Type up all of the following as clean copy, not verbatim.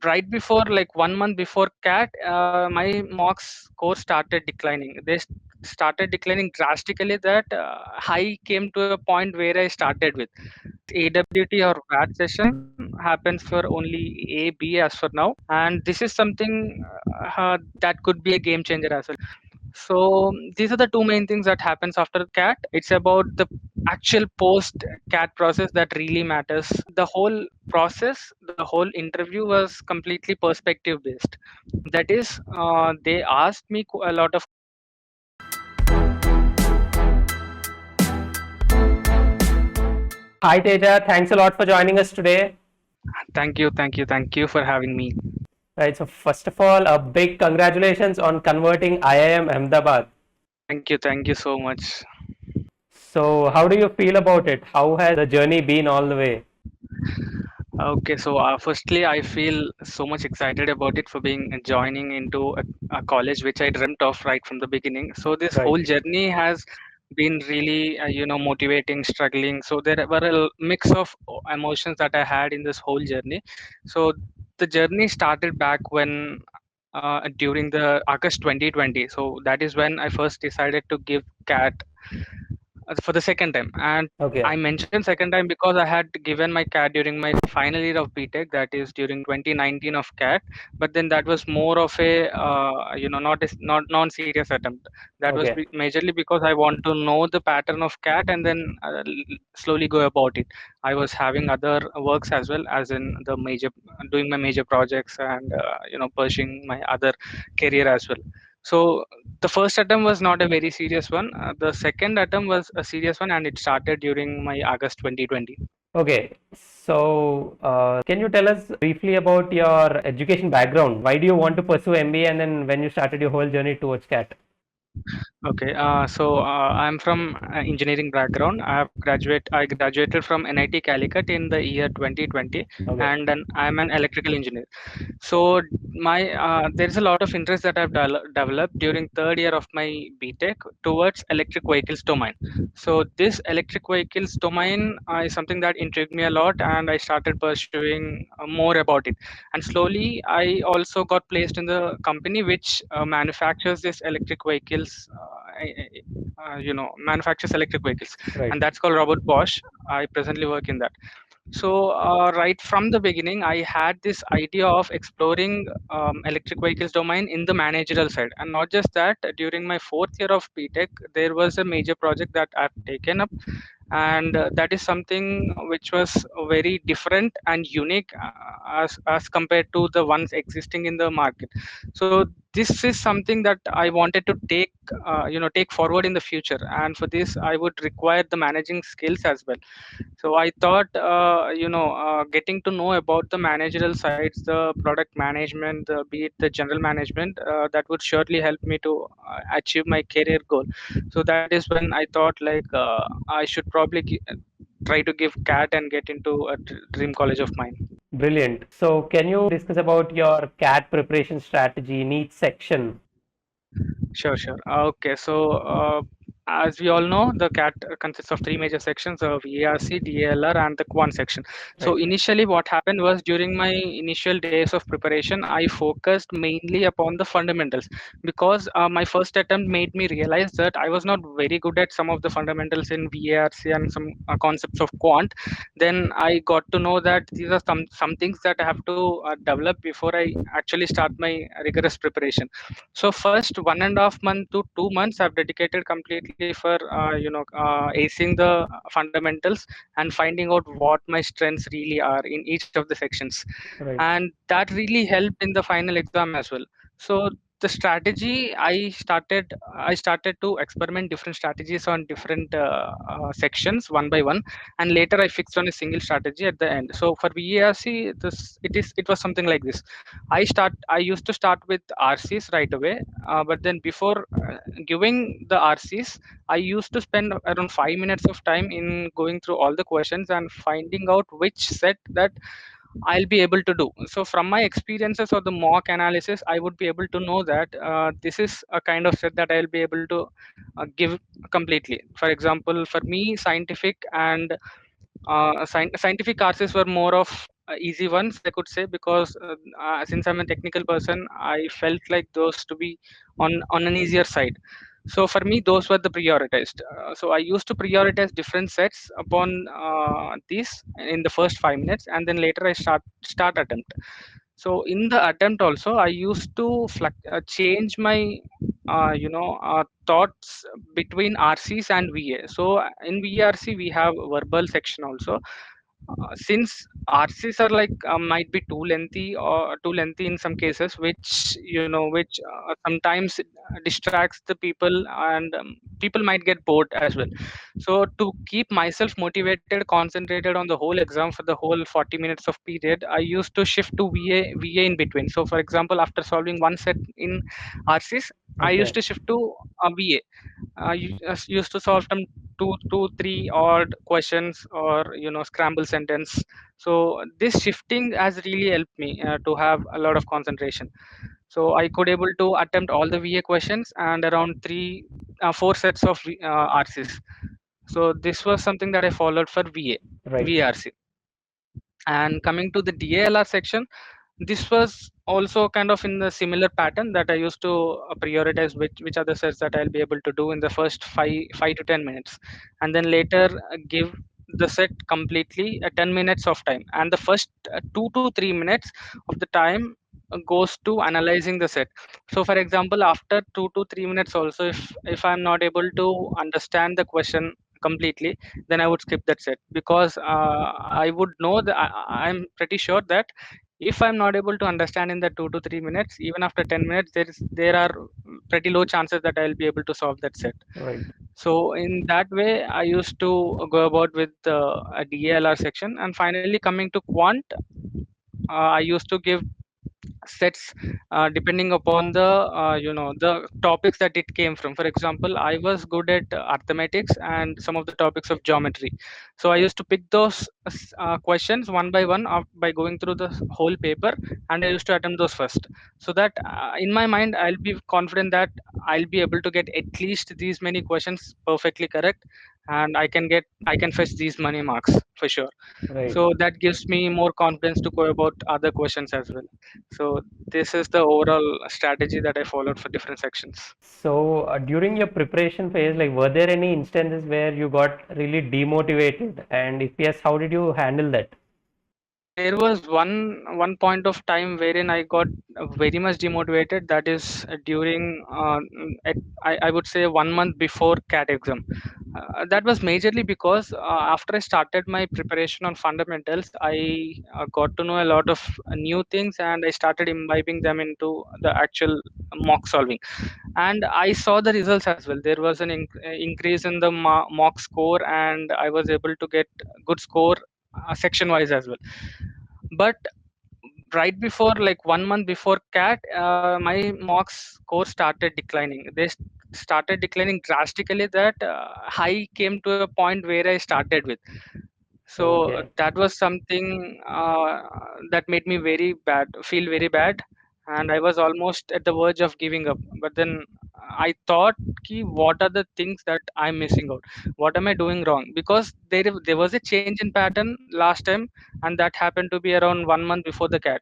right before, like 1 month before CAT, my mocks score started declining. Started declining drastically. That I came to a point where I started with AWT or VAT session happens for only A, B as for now, and this is something that could be a game changer as well. So these are the two main things that happens after CAT. It's about the actual post CAT process that really matters. The whole process, the whole interview was completely perspective based. That is, they asked me a lot of. Hi Teja, thanks a lot for joining us today. Thank you for having me. Right, so first of all, a big congratulations on converting IIM Ahmedabad. Thank you so much. So, how do you feel about it? How has the journey been all the way? Okay, so firstly, I feel so much excited about it for being joining into a college which I dreamt of right from the beginning. So this Right. whole journey has been really, motivating, struggling. So there were a mix of emotions that I had in this whole journey. So the journey started back when during the August 2020. So that is when I first decided to give CAT for the second time. And Okay. I mentioned second time because I had given my CAT during my final year of BTech, that is during 2019 of CAT. But then that was more of a not non-serious attempt. That was Okay. majorly because I want to know the pattern of CAT and then slowly go about it. I was having other works as well, as in the major doing my major projects and pursuing my other career as well. So the first attempt was not a very serious one. The second attempt was a serious one, and it started during my August 2020. Okay. So, can you tell us briefly about your education background? Why do you want to pursue MBA and then when you started your whole journey towards CAT? Okay, I'm from engineering background. I graduated from NIT Calicut in the year 2020, Okay. and then I'm an electrical engineer. So my there's a lot of interest that I've developed during third year of my BTech towards electric vehicles domain. So this electric vehicles domain is something that intrigued me a lot, and I started pursuing more about it. And slowly, I also got placed in the company which manufactures this electric vehicles. Manufactures electric vehicles, Right. and that's called Robert Bosch. I presently work in that. So, right from the beginning, I had this idea of exploring electric vehicles domain in the managerial side, and not just that. During my fourth year of BTech, there was a major project that I've taken up, and that is something which was very different and unique as compared to the ones existing in the market. So this is something that I wanted to take forward in the future, and for this I would require the managing skills as well. So I thought, getting to know about the managerial sides, the product management, be it the general management, that would surely help me to achieve my career goal. So that is when I thought, like, I should probably try to give CAT and get into a dream college of mine. Brilliant. So, can you discuss about your CAT preparation strategy in each section? Sure, sure. Okay, so as we all know, the CAT consists of three major sections of ERC, DLR, and the Quant section. So Right. initially, what happened was during my initial days of preparation, I focused mainly upon the fundamentals because my first attempt made me realize that I was not very good at some of the fundamentals in VARC and some concepts of Quant. Then I got to know that these are some things that I have to develop before I actually start my rigorous preparation. So first 1.5 month to 2 months I've dedicated completely for acing the fundamentals and finding out what my strengths really are in each of the sections, Right. and that really helped in the final exam as well. So the strategy I started to experiment different strategies on different sections one by one, and later I fixed on a single strategy at the end. So for VARC, it was something like this. I used to start with RCs right away, but then before giving the RCs, I used to spend around 5 minutes of time in going through all the questions and finding out which set that I'll be able to do. So from my experiences or the mock analysis, I would be able to know that this is a kind of set that I'll be able to give completely. For example, for me, scientific and scientific courses were more of easy ones, I could say, because since I'm a technical person, I felt like those to be on an easier side. So for me, those were the prioritized. So I used to prioritize different sets upon these in the first 5 minutes, and then later I start attempt. So in the attempt also, I used to change my thoughts between RCs and VA. So in VRC we have verbal section also. Since RCs are like might be too lengthy or too lengthy in some cases, which which sometimes distracts the people, and people might get bored as well. So to keep myself motivated, concentrated on the whole exam for the whole 40 minutes of period, I used to shift to VA in between. So for example, after solving one set in RCs, I used Okay. to shift to VA. Used to solve some two, three odd questions, or scramble sentence. So this shifting has really helped me to have a lot of concentration. So I could able to attempt all the VA questions and around four sets of RCs. So this was something that I followed for Right. VARC. And coming to the DALR section, this was also kind of in the similar pattern, that I used to prioritize which are the sets that I'll be able to do in the first 5 to 10 minutes, and then later give the set completely 10 minutes of time, and the first 2 to 3 minutes of the time goes to analyzing the set. So for example, after 2 to 3 minutes also, if I'm not able to understand the question completely, then I would skip that set, because I would know that I'm pretty sure that if I'm not able to understand in the 2 to 3 minutes, even after 10 minutes, there are pretty low chances that I'll be able to solve that set. Right. So in that way, I used to go about with a DALR section. And finally, coming to quant, I used to give sets depending upon the topics that it came from. For example, I was good at arithmetics and some of the topics of geometry, so I used to pick those questions one by one by going through the whole paper, and I used to attempt those first, so that in my mind I'll be confident that I'll be able to get at least these many questions perfectly correct, and I can fetch these many marks for sure. Right. So that gives me more confidence to go about other questions as well. So this is the overall strategy that I followed for different sections. So during your preparation phase, like, were there any instances where you got really demotivated? And if yes, how did you handle that? There was one point of time wherein I got very much demotivated. That is during I would say 1 month before CAT exam. That was majorly because after I started my preparation on fundamentals, I got to know a lot of new things, and I started imbibing them into the actual mock solving, and I saw the results as well. There was an increase in the mock score, and I was able to get good score section wise as well. But right before, like 1 month before CAT, my mock score started declining. Started declining drastically, that I came to a point where I started with. So Okay. that was something that made me feel very bad, and I was almost at the verge of giving up. But then I thought, ki, what are the things that I'm missing out? What am I doing wrong? Because there was a change in pattern last time, and that happened to be around 1 month before the CAT.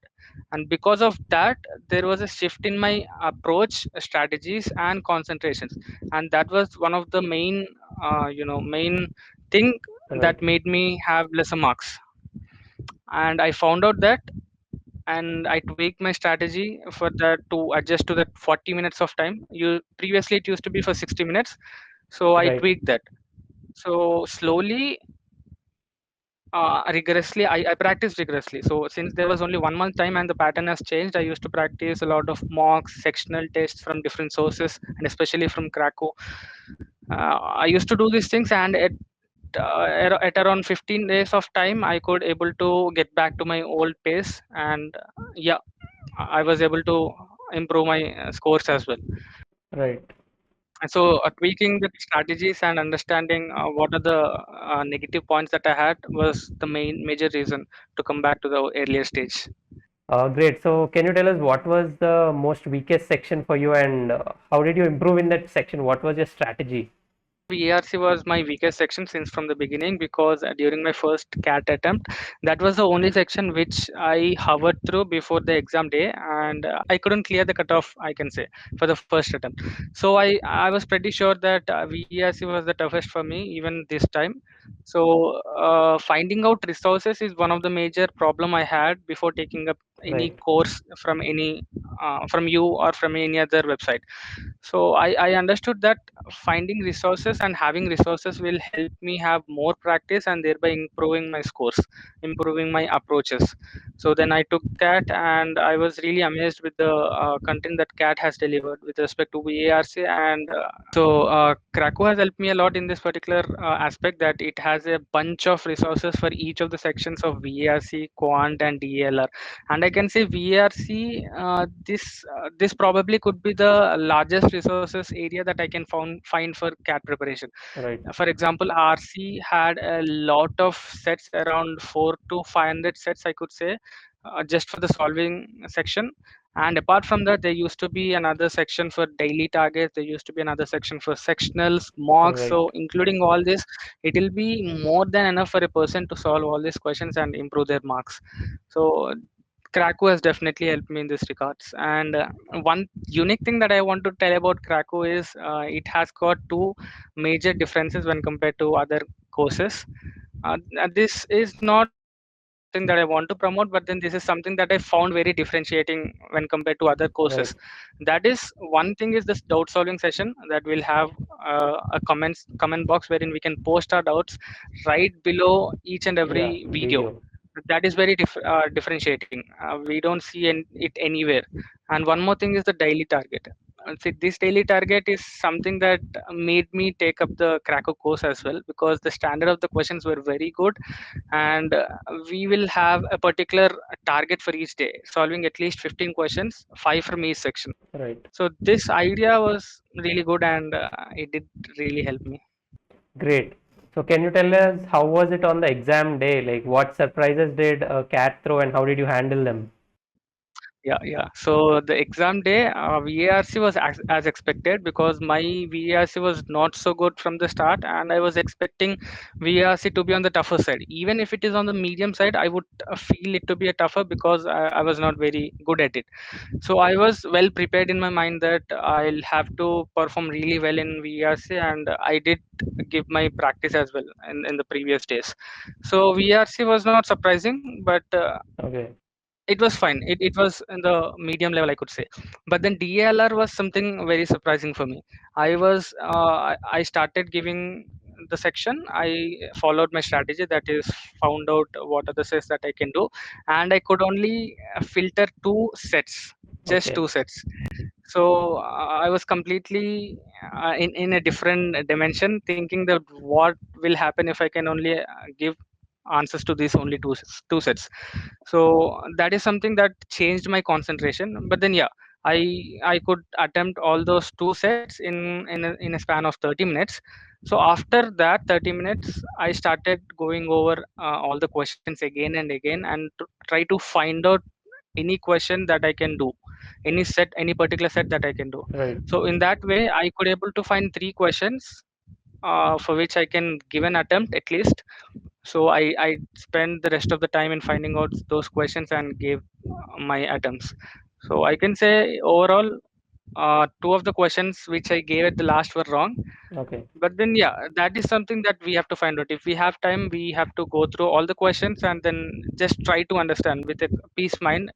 And because of that, there was a shift in my approach, strategies, and concentrations, and that was one of the main thing Right. that made me have lesser marks. And I found out that, and I tweaked my strategy for that to adjust to that 40 minutes of time. You previously it used to be for 60 minutes, so I Right. tweaked that. So slowly, rigorously, I practiced rigorously. So since there was only 1 month time and the pattern has changed, I used to practice a lot of mocks, sectional tests from different sources, and especially from Krakow. I used to do these things, and at around 15 days of time, I could able to get back to my old pace, and yeah, I was able to improve my scores as well. Right. And so tweaking the strategies and understanding what are the negative points that I had was the major reason to come back to the earlier stage. Great. So can you tell us what was the most weakest section for you, and how did you improve in that section? What was your strategy? VARC was my weakest section since from the beginning, because during my first CAT attempt, that was the only section which I hovered through before the exam day, and I couldn't clear the cutoff, I can say, for the first attempt. So I was pretty sure that VARC was the toughest for me even this time. So finding out resources is one of the major problem I had before taking up any Right, course from any from you or from any other website. So I understood that finding resources and having resources will help me have more practice and thereby improving my scores, improving my approaches. So then I took CAT, and I was really amazed with the content that CAT has delivered with respect to VARC. And Krakow has helped me a lot in this particular aspect, that it has a bunch of resources for each of the sections of VARC, Quant, and DLR. And I can say VARC, this probably could be the largest resources area that I can find for CAT preparation. right, For example, RC had a lot of sets, around 4 to 500 sets, I could say, just for the solving section. And apart from that, there used to be another section for daily targets. There used to be another section for sectionals, mocks. right, So, including all this, it will be more than enough for a person to solve all these questions and improve their marks. So, Krakow has definitely helped me in this regards. And one unique thing that I want to tell about Krakow is it has got two major differences when compared to other courses. This is not something that I want to promote, but then this is something that I found very differentiating when compared to other courses. right. That is, one thing is this doubt solving session, that will have a comment box wherein we can post our doubts right below each and Yeah, every video. video. That is very differentiating. We don't see it anywhere. And one more thing is the daily target. See, this daily target is something that made me take up the Krakow course as well, because the standard of the questions were very good. And we will have a particular target for each day, solving at least 15 questions, 5 from each section. Right. So this idea was really good, and it did really help me. Great. So can you tell us how was it on the exam day? Like what surprises did CAT throw and how did you handle them? Yeah. So the exam day, VARC was as expected, because my VARC was not so good from the start, and I was expecting VARC to be on the tougher side. Even if it is on the medium side, I would feel it to be a tougher, because I was not very good at it. So I was well prepared in my mind that I'll have to perform really well in VRC, and I did give my practice as well in the previous days. So VRC was not surprising, but Okay. it was fine. It was in the medium level, I could say. But then DLR was something very surprising for me. I started giving the section. I followed my strategy, that is, found out what are the sets that I can do, and I could only filter two sets, just Okay. two sets. So I was completely in a different dimension, thinking that what will happen if I can only give answers to these only two sets. So that is something that changed my concentration. But then yeah, I could attempt all those two sets in a span of 30 minutes. So after that 30 minutes, I started going over all the questions again and again, and to try to find out any question that I can do, any particular set that I can do. Right. So in that way, I could able to find three questions for which I can give an attempt at least. So I spent the rest of the time in finding out those questions and gave my attempts. So I can say overall, two of the questions which I gave at the last were wrong. Okay. But then yeah, that is something that we have to find out. If we have time, we have to go through all the questions and then just try to understand with a peace mind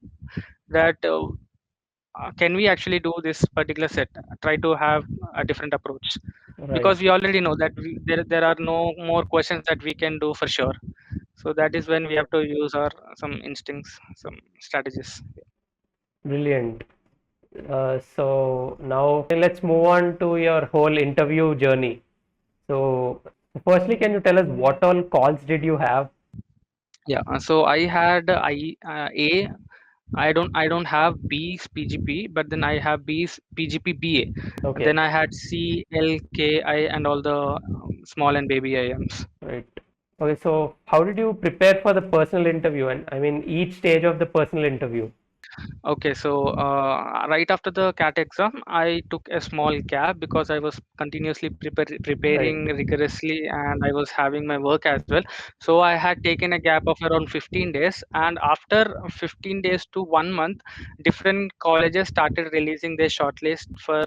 that can we actually do this particular set. Try to have a different approach, Right. because we already know that there are no more questions that we can do for sure. So that is when we have to use our some instincts, some strategies. Brilliant. So now let's move on to your whole interview journey. So firstly, can you tell us what all calls did you have? Yeah, so I had A. I don't have B's PGP, but then I have B's PGP BA. Okay. Then I had C, L, K, I, and all the small and baby IMs. Right. Okay. So how did you prepare for the personal interview? And I mean each stage of the personal interview. Okay, so right after the CAT exam, I took a small gap because I was continuously Right. preparing rigorously and I was having my work as well. So I had taken a gap of around 15 days, and after 15 days to 1 month, different colleges started releasing their shortlist for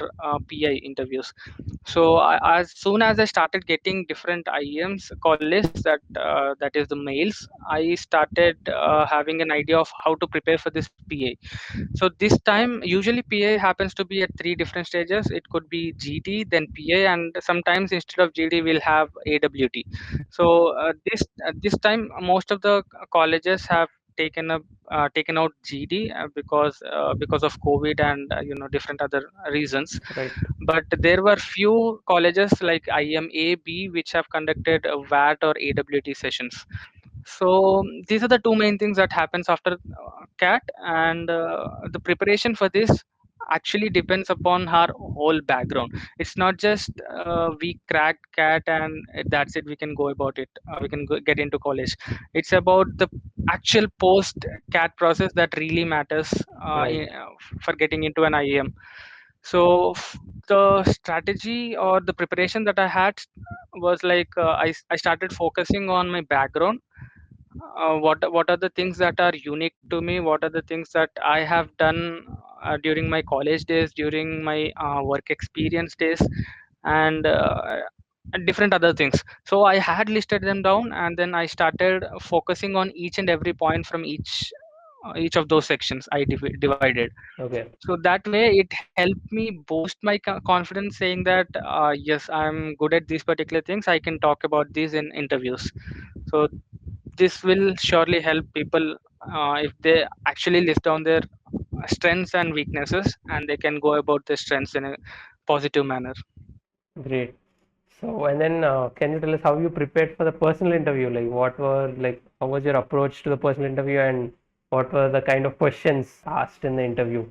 PI interviews. So as soon as I started getting different IEMs call lists, that is the mails, I started having an idea of how to prepare for this PA. So this time, usually PA happens to be at three different stages. It could be GD, then PA, and sometimes instead of GD, we'll have AWT. So this time, most of the colleges have taken out GD because of COVID and different other reasons. Right. But there were few colleges like IMAB which have conducted VAT or AWT sessions. So these are the two main things that happens after CAT, and the preparation for this actually depends upon her whole background. It's not just we cracked CAT and that's it. We can go about it. We can get into college. It's about the actual post CAT process that really matters Right. for getting into an IAM. So the strategy or the preparation that I had was like I started focusing on my background. What are the things that are unique to me? What are the things that I have done during my college days, during my work experience days, and different other things. So I had listed them down, and then I started focusing on each and every point from each of those sections I divided. Okay. So that way it helped me boost my confidence, saying that yes, I'm good at these particular things, I can talk about these in interviews. So this will surely help people if they actually list down their strengths and weaknesses, and they can go about their strengths in a positive manner. Great. So, and then can you tell us how you prepared for the personal interview? Like, how was your approach to the personal interview, and what were the kind of questions asked in the interview?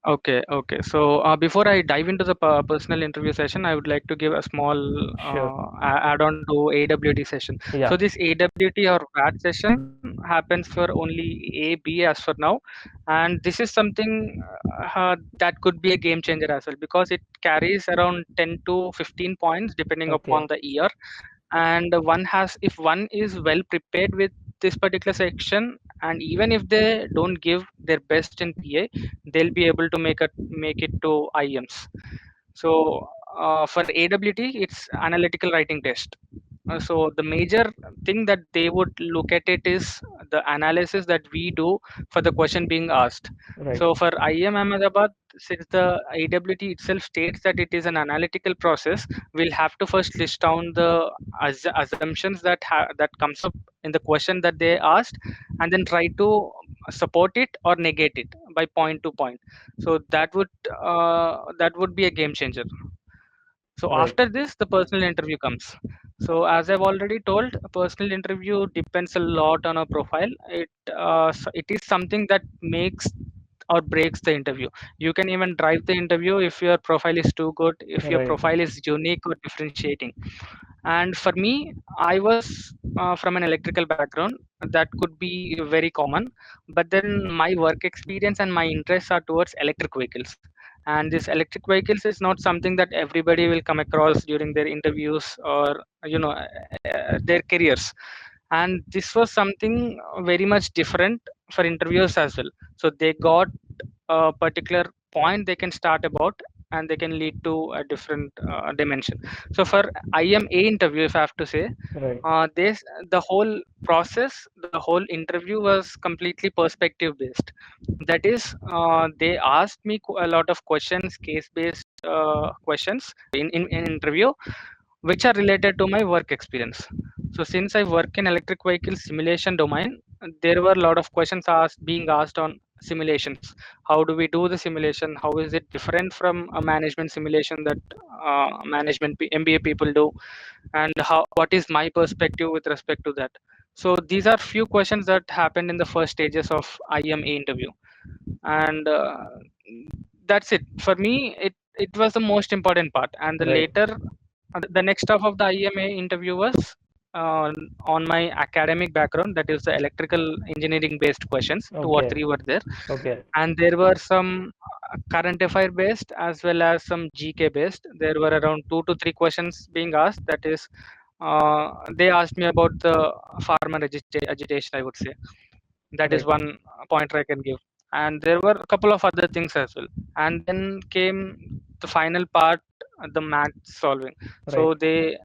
Okay, okay. So before I dive into the personal interview session, I would like to give a small Sure. add-on to AWT session. So Yeah. this AWT or VAT session happens for only A, B as for now, and this is something that could be a game changer as well, because it carries around 10 to 15 points depending upon Okay. the year. And one has, if one is well prepared with this particular section, and even if they don't give their best in PA, they'll be able to make it to IEMs. So for AWT, it's analytical writing test. So the major thing that they would look at it is the analysis that we do for the question being asked. Right. So for IIM Ahmedabad, since the AWT itself states that it is an analytical process, we'll have to first list down the assumptions that comes up in the question that they asked, and then try to support it or negate it by point to point. So that would be a game changer. So Right. after this, the personal interview comes. So as I've already told, a personal interview depends a lot on a profile. It is something that makes or breaks the interview. You can even drive the interview if your profile is too good, if your Right. profile is unique or differentiating. And for me, I was from an electrical background. That could be very common, but then my work experience and my interests are towards electric vehicles. And this electric vehicles is not something that everybody will come across during their interviews or their careers. And this was something very much different for interviewers as well. So they got a particular point they can start about, and they can lead to a different dimension. So for IMA interview, if I have to say, Right. this the whole process, the whole interview was completely perspective based. That is, they asked me a lot of questions, case based questions in interview, which are related to my work experience. So since I work in electric vehicle simulation domain, there were a lot of questions being asked on simulations. How do we do the simulation? How is it different from a management simulation that MBA people do? And what is my perspective with respect to that? So these are few questions that happened in the first stages of IMA interview, and that's it. For me, it was the most important part. And the Right. later, the next half of the IMA interview was on my academic background, that is the electrical engineering based questions. Two or Okay. three were there, Okay. and there were some current affair based as well as some GK based. There were around 2 to 3 questions being asked. That is, they asked me about the farmer agitation, I would say. That is Right. one pointer I can give. And there were a couple of other things as well. And then came the final part, the math solving. So Right.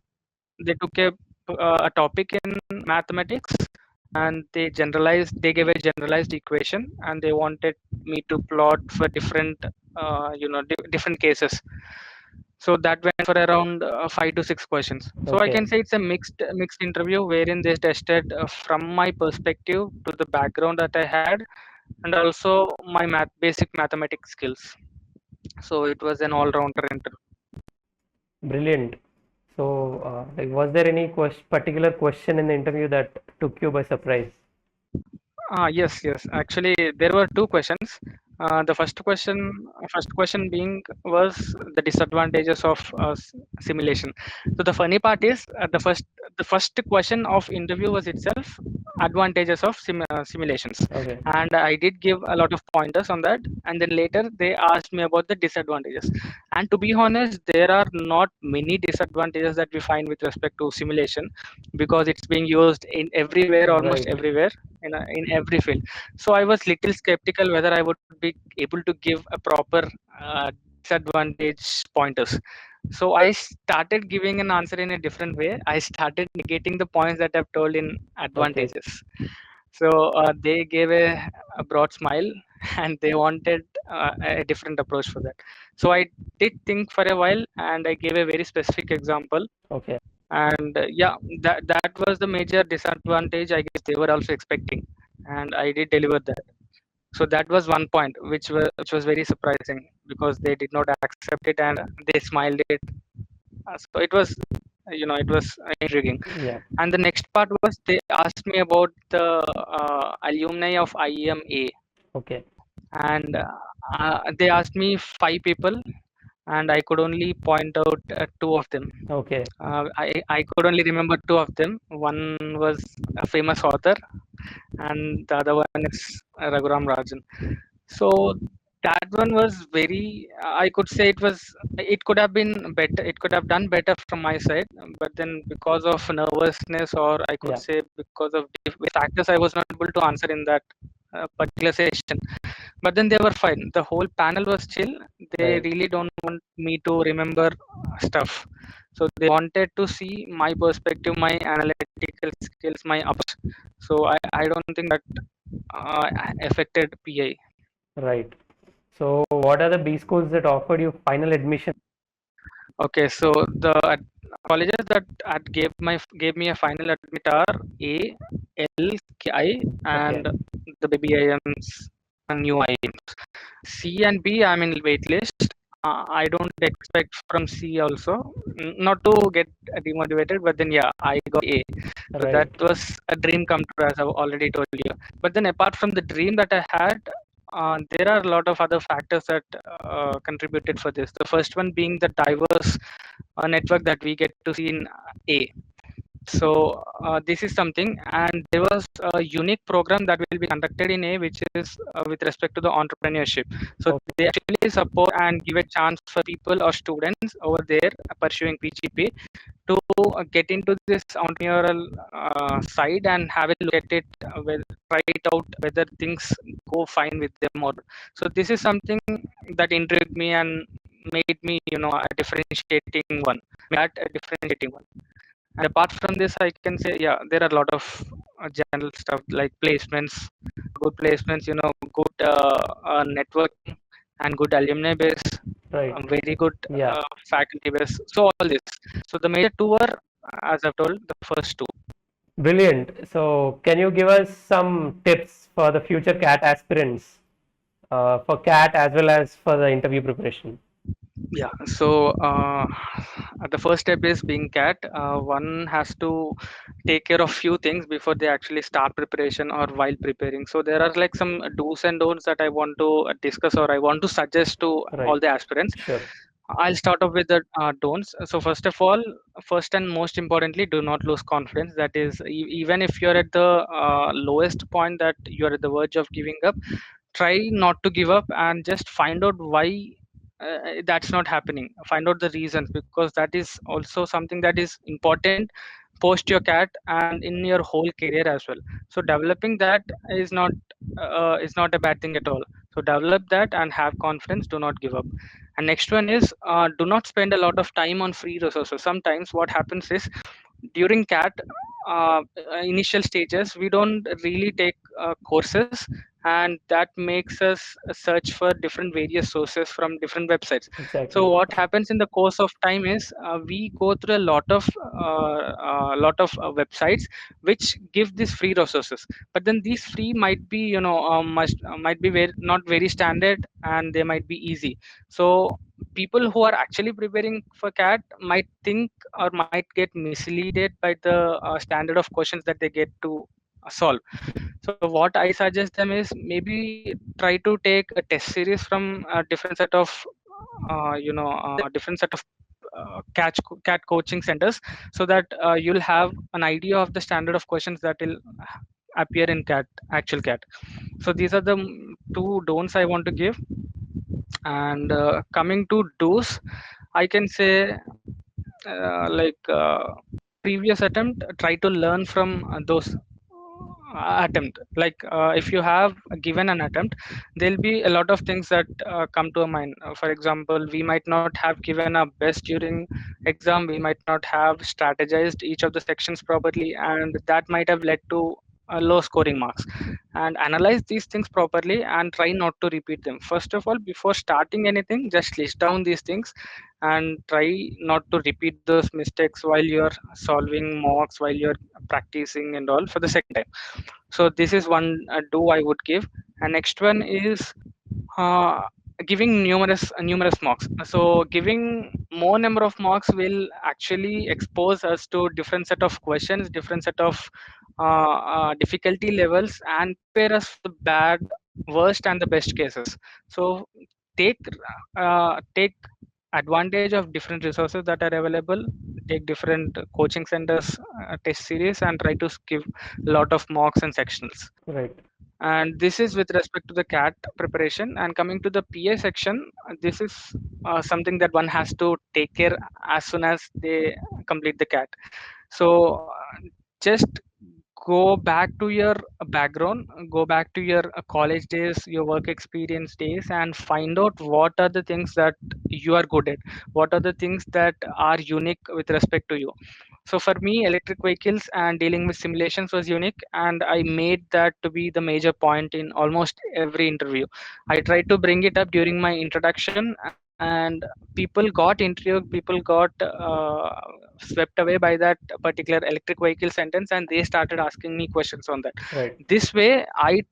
they took a topic in mathematics, and they gave a generalized equation, and they wanted me to plot for different different cases. So that went for around 5 to 6 questions. So I Okay. can say it's a mixed interview wherein they tested from my perspective to the background that I had, and also my basic mathematics skills. So it was an all-rounder interview. Brilliant. So, like, was there any particular question in the interview that took you by surprise? Yes, yes. Actually, there were 2 questions. The first question being was the disadvantages of simulation. So the funny part is, the first question of interview was itself advantages of simulations, Okay. and I did give a lot of pointers on that. And then later they asked me about the disadvantages. And to be honest, there are not many disadvantages that we find with respect to simulation, because it's being used in everywhere, almost Right. everywhere, in every field. So I was little skeptical whether I would be able to give a proper disadvantage pointers. So I started giving an answer in a different way. I started negating the points that I've told in Okay. advantages. So they gave a broad smile and they wanted a different approach for that. So I did think for a while and I gave a very specific example. Okay. And yeah, that was the major disadvantage I guess they were also expecting, and I did deliver that. So that was one point which was very surprising, because they did not accept it and they smiled it. So it was, it was intriguing. Yeah. And the next part was they asked me about the alumni of IEMA, Okay. and they asked me 5 people, and I could only point out two of them. Okay. I could only remember two of them. One was a famous author, and the other one is Raghuram Rajan. So that one was very. I could say it was. It could have been better. It could have done better from my side, but then because of nervousness, or I could Yeah. say because of factors, I was not able to answer in that particular session. But then they were fine. The whole panel was chill. They Right. really don't want me to remember stuff. So they wanted to see my perspective, my analytical skills, my approach. So I don't think that affected PI. Right. So, what are the B schools that offered you final admission? Okay, so the colleges that gave me a final admit are A, L, K, I, Okay. and the baby IMs and new IMs. C and B, I'm in waitlist. I don't expect from C also. Not to get demotivated, but then yeah, I got A. So that Right. was a dream come true, as I've already told you. But then apart from the dream that I had, there are a lot of other factors that contributed for this. The first one being the diverse network that we get to see in A. So this is something, and there was a unique program that will be conducted in A, which is with respect to the entrepreneurship. So Okay. they actually support and give a chance for people or students over there pursuing PGP to get into this entrepreneurial side and have a look at it, try it out whether things go fine with them or. So this is something that intrigued me and made me, a differentiating one. That a differentiating one. And apart from this, I can say, yeah, there are a lot of general stuff like placements, good placements, good networking and good alumni base, Right. very good Yeah. faculty base. So all this. So the major two were, as I've told, the first two. Brilliant. So, can you give us some tips for the future CAT aspirants, for CAT as well as for the interview preparation? Yeah. So the first step is being CAT. One has to take care of few things before they actually start preparation or while preparing. So there are like some do's and don'ts that I want to discuss or I want to suggest to all Right. the aspirants. Sure. I'll start off with the don'ts. So first of all, first and most importantly, do not lose confidence. That is, even if you're at the lowest point that you're at the verge of giving up, try not to give up and just find out why that's not happening. Find out the reasons, because that is also something that is important post your cat and in your whole career as well. So developing that is not a bad thing at all. So develop that and have confidence. Do not give up. And next one is, do not spend a lot of time on free resources. Sometimes what happens is, during cat initial stages, we don't really take courses, and that makes us search for different various sources from different websites. So Exactly. what happens in the course of time is, we go through a lot of websites which give these free resources, but then these free might be, might be very not very standard, and they might be easy. So people who are actually preparing for cat might think or might get misleaded by the standard of questions that they get to solve. So what I suggest them is, maybe try to take a test series from a different set of different set of cat coaching centers, so that you'll have an idea of the standard of questions that will appear in cat actual cat. So these are the two don'ts I want to give. And coming to do's, I can say, previous attempt, try to learn from those attempt. Like, if you have given an attempt, there'll be a lot of things that come to our mind. For example, we might not have given our best during exam, we might not have strategized each of the sections properly, and that might have led to low scoring marks. And analyze these things properly and try not to repeat them. First of all, before starting anything, just list down these things and try not to repeat those mistakes while you're solving mocks, while you're practicing and all for the second time. So this is one do I would give. And next one is, uh, giving numerous mocks. So giving more number of mocks will actually expose us to different set of questions, different set of difficulty levels, and prepare us for the bad, worst, and the best cases. So take take advantage of different resources that are available. Take different coaching centers test series, and try to give a lot of mocks and sectionals. Right. And this is with respect to the cat preparation. And coming to the PA section, this is something that one has to take care as soon as they complete the cat. So just go back to your background, go back to your college days, your work experience days, and find out what are the things that you are good at, what are the things that are unique with respect to you. So for me, electric vehicles and dealing with simulations was unique, and I made that to be the major point in almost every interview. I tried to bring it up during my introduction, and people got intrigued, people got swept away by that particular electric vehicle sentence, and they started asking me questions on that. Right. This way, I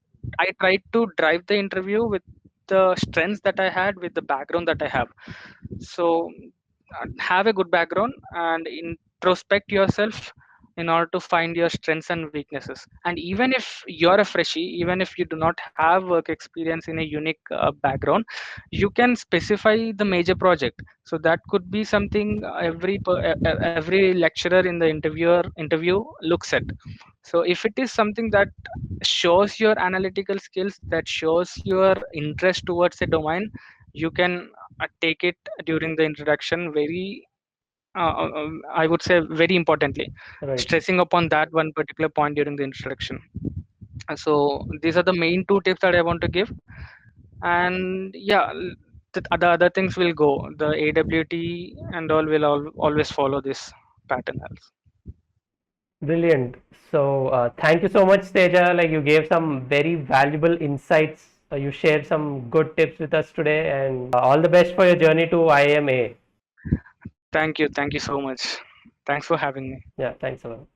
tried to drive the interview with the strengths that I had, with the background that I have. So have a good background and introspect yourself in order to find your strengths and weaknesses. And even if you're a freshie, even if you do not have work experience in a unique background, you can specify the major project. So that could be something every lecturer in the interview looks at. So if it is something that shows your analytical skills, that shows your interest towards a domain, you can take it during the introduction very I would say very importantly, Right. stressing upon that one particular point during the introduction. So these are the main two tips that I want to give. And yeah, the other things will go. The AWT and all will always follow this pattern also. Brilliant. So, thank you so much, Teja. Like you gave some very valuable insights. You shared some good tips with us today, and all the best for your journey to IMA. Thank you so much. Thanks for having me. Yeah, thanks a lot.